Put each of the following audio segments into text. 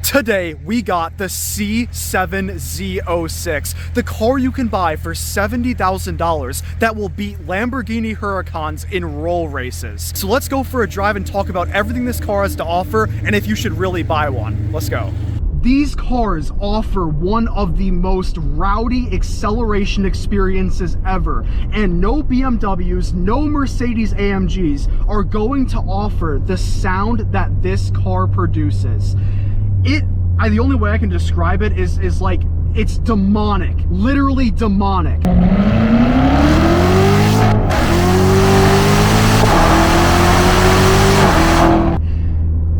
Today, we got the C7 Z06, the car you can buy for $70,000 that will beat Lamborghini Huracans in roll races. So let's go for a drive and talk about everything this car has to offer and if you should really buy one. Let's go. These cars offer one of the most rowdy acceleration experiences ever, and no BMWs, no Mercedes AMGs are going to offer the sound that this car produces. The only way I can describe it is like, it's demonic, literally demonic.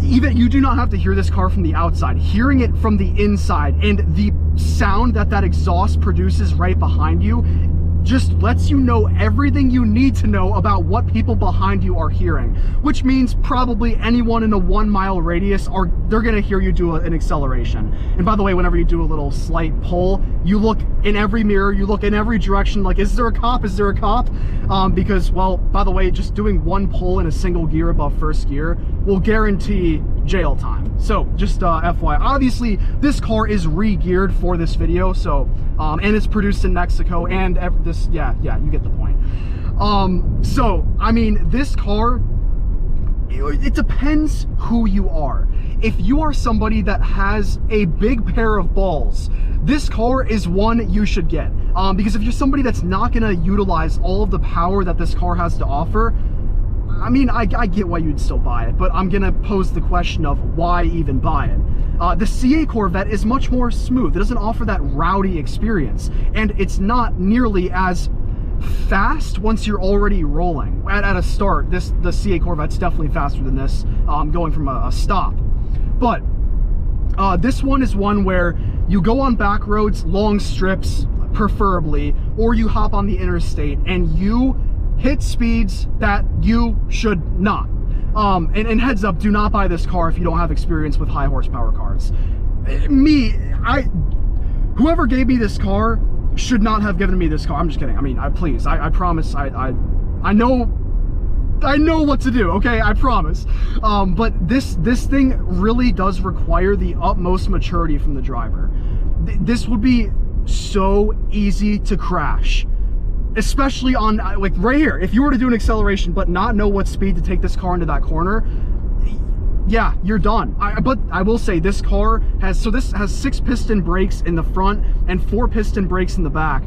Even you do not have to hear this car from the outside. Hearing it from the inside and the sound that exhaust produces right behind you just lets you know everything you need to know about what people behind you are hearing, which means probably anyone in a 1 mile radius they're gonna hear you do an acceleration. And by the way, whenever you do a little slight pull, you look in every mirror, you look in every direction, like, is there a cop? Is there a cop? Because, well, by the way, just doing one pull in a single gear above first gear will guarantee jail time. So just FYI, obviously this car is re-geared for this video, so and it's produced in Mexico, and yeah, you get the point. So I mean, this car, it depends who you are. If you are somebody that has a big pair of balls, this car is one you should get. Because if you're somebody that's not gonna utilize all of the power that this car has to offer, I mean, I get why you'd still buy it, but I'm gonna pose the question of why even buy it. The C8 Corvette is much more smooth. It doesn't offer that rowdy experience, and it's not nearly as fast once you're already rolling. At a start, the C8 Corvette's definitely faster than this, going from a stop. But this one is one where you go on back roads, long strips preferably, or you hop on the interstate and you hit speeds that you should not. And heads up, do not buy this car if you don't have experience with high horsepower cars. Whoever gave me this car should not have given me this car. I'm just kidding. I mean, please, I promise, I know what to do, okay? I promise. But this thing really does require the utmost maturity from the driver. This would be so easy to crash. Especially on, like, right here, if you were to do an acceleration but not know what speed to take this car into that corner, yeah, you're done. But I will say this car has 6 piston brakes in the front and 4 piston brakes in the back.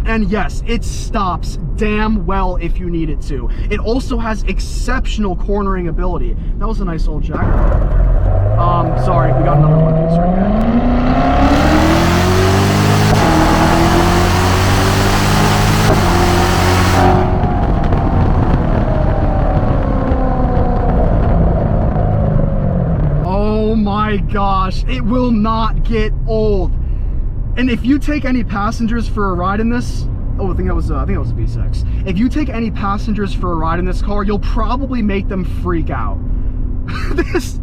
And yes, it stops damn well if you need it to. It also has exceptional cornering ability. That was a nice old jack. Sorry, we got another one of these right here. Oh my gosh, it will not get old. And if you take any passengers for a ride in this, I think that was a V6. If you take any passengers for a ride in this car, you'll probably make them freak out. This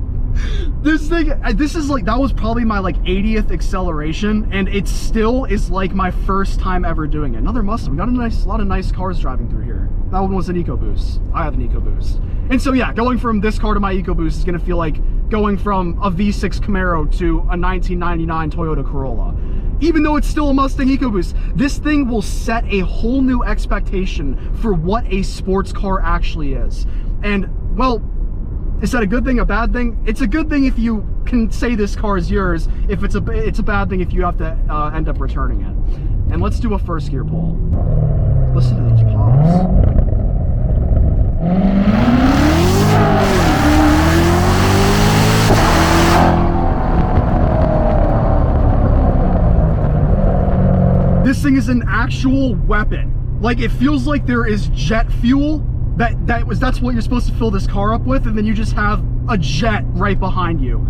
is like, that was probably my like 80th acceleration, and it still is like my first time ever doing it. Another Mustang. We got a lot of nice cars driving through here. That one was an EcoBoost. I have an EcoBoost. And so yeah, going from this car to my EcoBoost is gonna feel like going from a V6 Camaro to a 1999 Toyota Corolla. Even though it's still a Mustang EcoBoost, this thing will set a whole new expectation for what a sports car actually is. And, well, is that a good thing, a bad thing? It's a good thing if you can say this car is yours. If it's a bad thing if you have to end up returning it. And let's do a first gear pull. Listen to those pops. This thing is an actual weapon. Like, it feels like there is jet fuel. That's what you're supposed to fill this car up with, and then you just have a jet right behind you.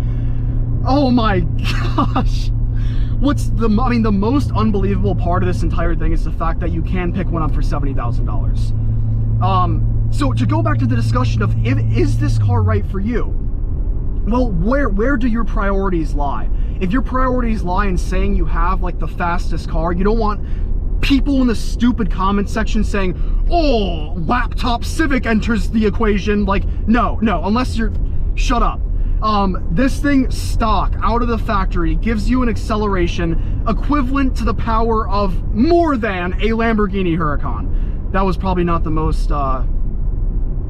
Oh my gosh. The most unbelievable part of this entire thing is the fact that you can pick one up for $70,000. So to go back to the discussion of, is this car right for you? Well, where do your priorities lie? If your priorities lie in saying you have like the fastest car, you don't want people in the stupid comment section saying, oh, laptop Civic enters the equation. Like, no, unless you're, shut up. This thing stock out of the factory gives you an acceleration equivalent to the power of more than a Lamborghini Huracan. That was probably not the most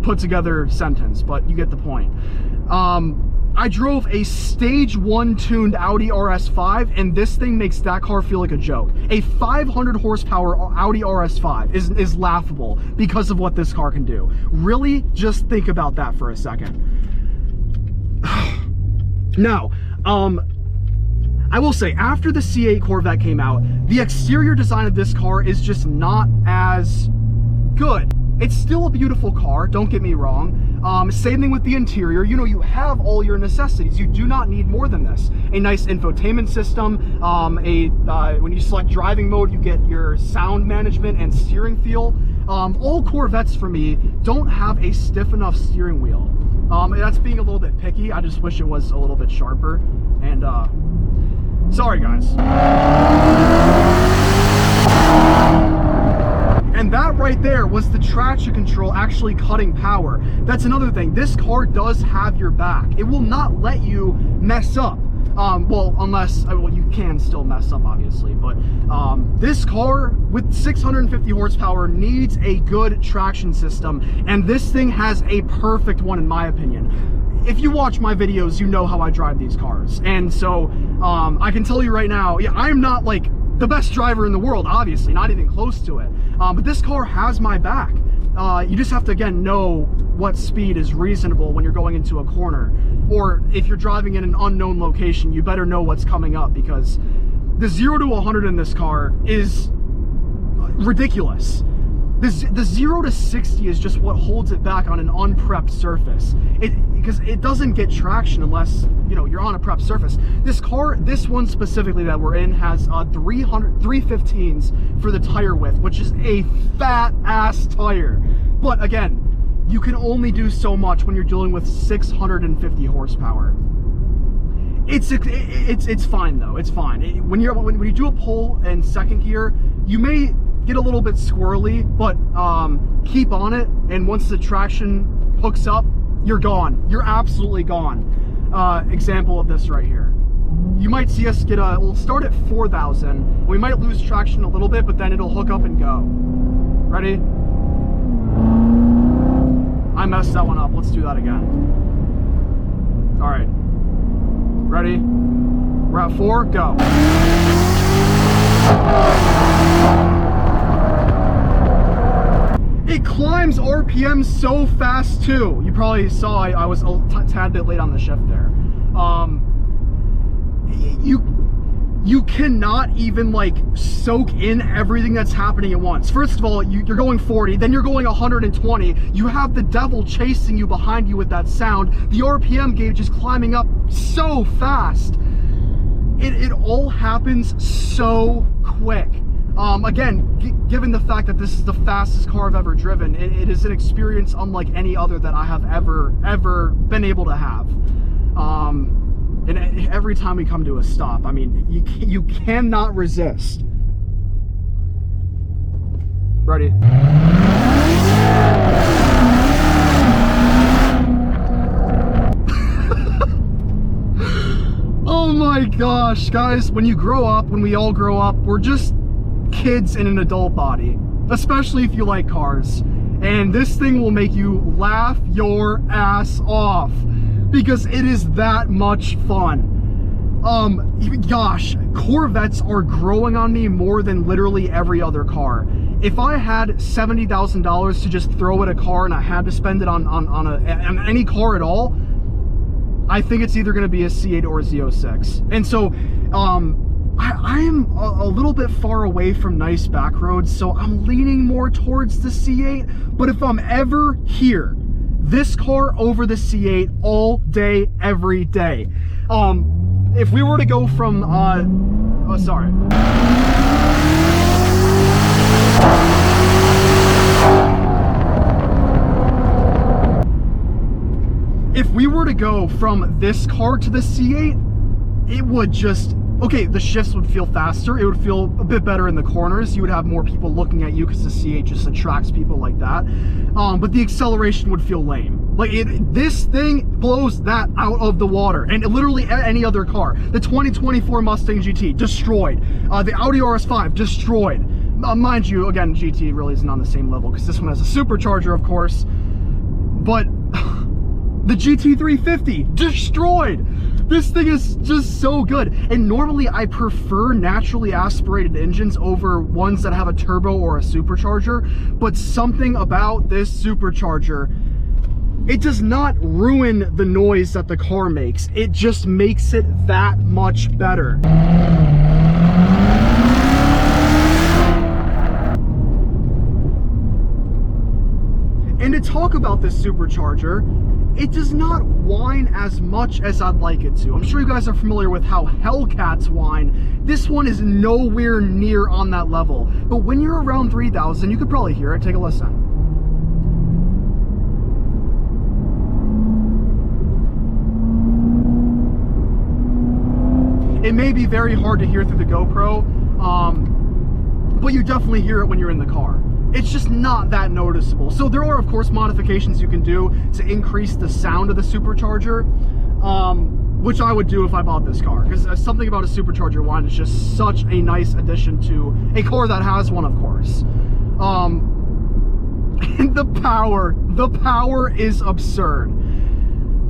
put together sentence, but you get the point. I drove a stage 1 tuned Audi RS5, and this thing makes that car feel like a joke. A 500 horsepower Audi RS5 is laughable because of what this car can do. Really, just think about that for a second. Now, I will say, after the C8 Corvette came out, the exterior design of this car is just not as good. It's still a beautiful car, don't get me wrong. Same thing with the interior. You know, you have all your necessities. You do not need more than this. A nice infotainment system, when you select driving mode, you get your sound management and steering feel. All Corvettes for me don't have a stiff enough steering wheel. That's being a little bit picky. I just wish it was a little bit sharper. And sorry guys. And that right there was the traction control actually cutting power. That's another thing. This car does have your back. It will not let you mess up. Well, unless, well, you can still mess up, obviously. But this car with 650 horsepower needs a good traction system. And this thing has a perfect one, in my opinion. If you watch my videos, you know how I drive these cars. And so I can tell you right now, yeah, I'm not like the best driver in the world, obviously, not even close to it. But this car has my back. You just have to, again, know what speed is reasonable when you're going into a corner. Or if you're driving in an unknown location, you better know what's coming up, because the 0 to 100 in this car is ridiculous. The 0 to 60 is just what holds it back on an unprepped surface. Because it doesn't get traction unless, you know, you're on a prepped surface. This car, this one specifically that we're in, has 315s for the tire width, which is a fat ass tire. But again, you can only do so much when you're dealing with 650 horsepower. It's fine though. It's fine. When you do a pull in second gear, you may get a little bit squirrely, but keep on it, and once the traction hooks up, you're gone. You're absolutely gone. Example of this right here. You might see us get we'll start at 4,000. We might lose traction a little bit, but then it'll hook up and go. Ready? I messed that one up. Let's do that again. All right. Ready? We're at 4, go. It climbs RPM so fast too. You probably saw I was a tad bit late on the shift there. You cannot even like soak in everything that's happening at once. First of all, you're going 40, then you're going 120. You have the devil chasing you behind you with that sound. The RPM gauge is climbing up so fast. It all happens so quick. Again, given the fact that this is the fastest car I've ever driven, it is an experience unlike any other that I have ever been able to have. And every time we come to a stop, I mean, you cannot resist. Ready? Oh my gosh, guys, when you grow up, when we all grow up, we're just kids in an adult body, especially if you like cars. And this thing will make you laugh your ass off because it is that much fun. Gosh, Corvettes are growing on me more than literally every other car. If I had $70,000 to just throw at a car and I had to spend it on any car at all, I think it's either going to be a C8 or a Z06. And so I'm a little bit far away from nice back roads, so I'm leaning more towards the C8. But if I'm ever here, this car over the C8 all day, every day. If we were to go from, If we were to go from this car to the C8, it would just Okay, the shifts would feel faster. It would feel a bit better in the corners. You would have more people looking at you because the C8 just attracts people like that. But the acceleration would feel lame. Like this thing blows that out of the water. And literally any other car. The 2024 Mustang GT, destroyed. The Audi RS5, destroyed. Mind you, again, GT really isn't on the same level because this one has a supercharger, of course. But the GT350, destroyed. This thing is just so good. And normally I prefer naturally aspirated engines over ones that have a turbo or a supercharger. But something about this supercharger, it does not ruin the noise that the car makes. It just makes it that much better. And to talk about this supercharger, it does not whine as much as I'd like it to. I'm sure you guys are familiar with how Hellcats whine. This one is nowhere near on that level. But when you're around 3,000, you could probably hear it. Take a listen. It may be very hard to hear through the GoPro, but you definitely hear it when you're in the car. It's just not that noticeable. So there are, of course, modifications you can do to increase the sound of the supercharger, which I would do if I bought this car, because something about a supercharger whine is just such a nice addition to a car that has one, of course. And the power is absurd.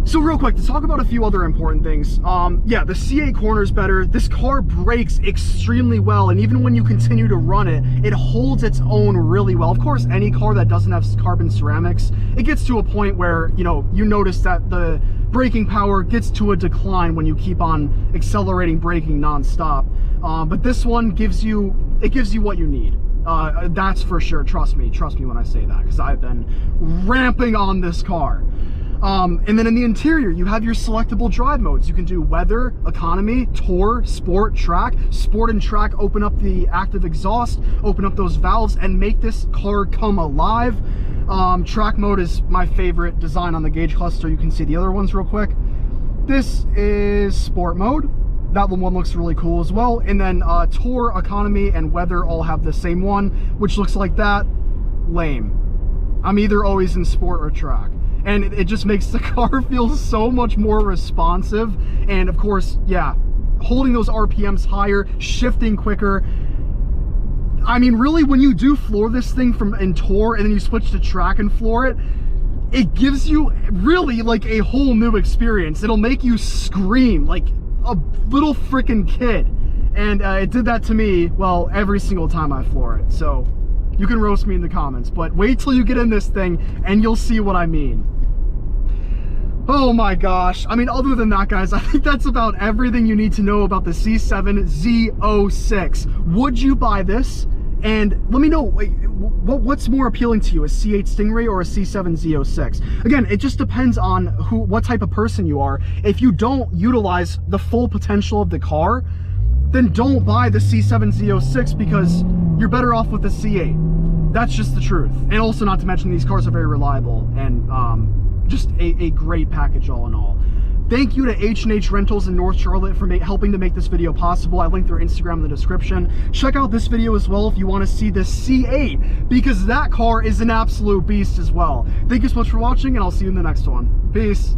So real quick, to talk about a few other important things. Yeah, the C8 corners better. This car brakes extremely well, and even when you continue to run it, it holds its own really well. Of course, any car that doesn't have carbon ceramics, it gets to a point where, you know, you notice that the braking power gets to a decline when you keep on accelerating braking nonstop. But this one gives you what you need. That's for sure. Trust me when I say that, because I've been ramping on this car. And then in the interior, you have your selectable drive modes. You can do weather, economy, tour, sport, track. Sport and track open up the active exhaust, open up those valves, and make this car come alive. Track mode is my favorite design on the gauge cluster. You can see the other ones real quick. This is sport mode. That one looks really cool as well. And then tour, economy, and weather all have the same one, which looks like that. Lame. I'm either always in sport or track. And it just makes the car feel so much more responsive. And of course, yeah, holding those RPMs higher, shifting quicker. I mean, really, when you do floor this thing in tour and then you switch to track and floor it, it gives you really like a whole new experience. It'll make you scream like a little freaking kid. And it did that to me, well, every single time I floor it. So you can roast me in the comments, but wait till you get in this thing and you'll see what I mean. Oh my gosh. I mean, other than that, guys, I think that's about everything you need to know about the C7 Z06. Would you buy this? And let me know, what's more appealing to you, a C8 Stingray or a C7 Z06? Again, it just depends on what type of person you are. If you don't utilize the full potential of the car, then don't buy the C7 Z06 because you're better off with the C8. That's just the truth. And also, not to mention, these cars are very reliable and just a great package all in all. Thank you to H&H Rentals in North Charlotte for helping to make this video possible. I linked their Instagram in the description. Check out this video as well if you want to see the C8, because that car is an absolute beast as well. Thank you so much for watching, and I'll see you in the next one. Peace.